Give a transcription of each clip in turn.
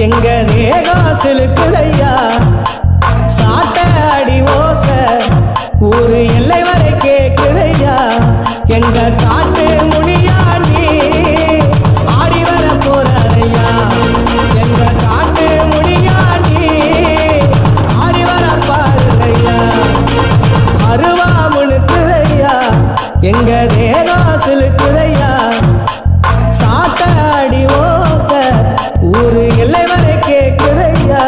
எங்க தேகம் சிலுக்குதையா சாட்ட அடி ஓச ஊரு எல்லை வரை கேக்குதையா எங்க காட்டு முனியாண்டி ஆடி வர போறாரையா எங்க காட்டு முனியாண்டி ஆடி வர பாருங்கய்யா அருவா முழுக்குதையா எங்க தேகம் சிலுக்குதையா சாட்ட அடி ஓச ஊரு எல்லை வரை கேக்குதையா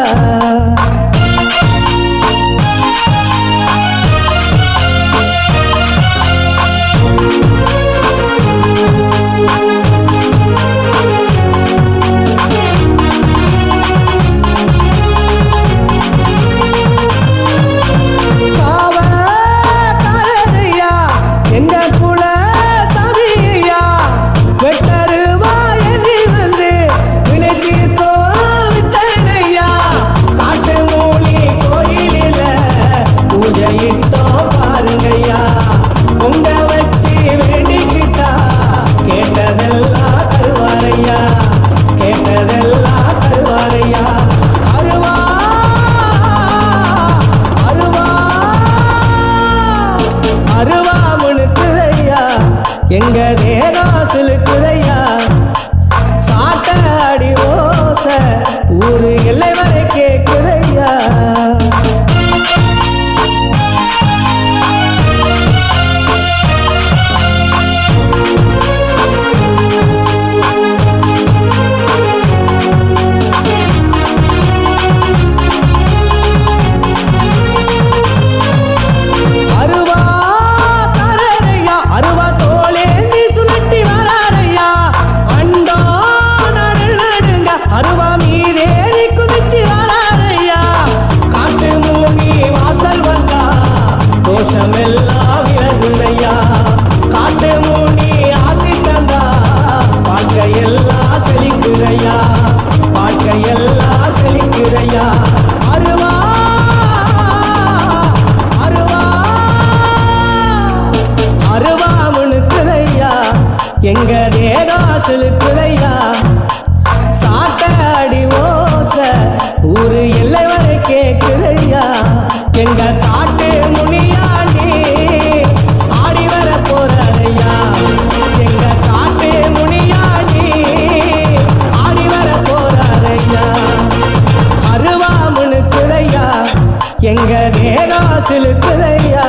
எங்க தேகம் சிலுக்குதையா சாட்ட அடி ஓச ஊரு எல்லை வரை கேக்குதையா எங்க தேகம் சிலுக்குதையா சாட்ட அடி ஓச ஊரு எல்லை வரை கேக்குதையா எங்க காட்டு முனியாண்டி ஆடி வர போறாரையா எங்க காட்டு முனியாண்டி ஆடி வர போறாரையா அருவா முழுக்குதையா எங்க தேகம் சிலுக்குதையா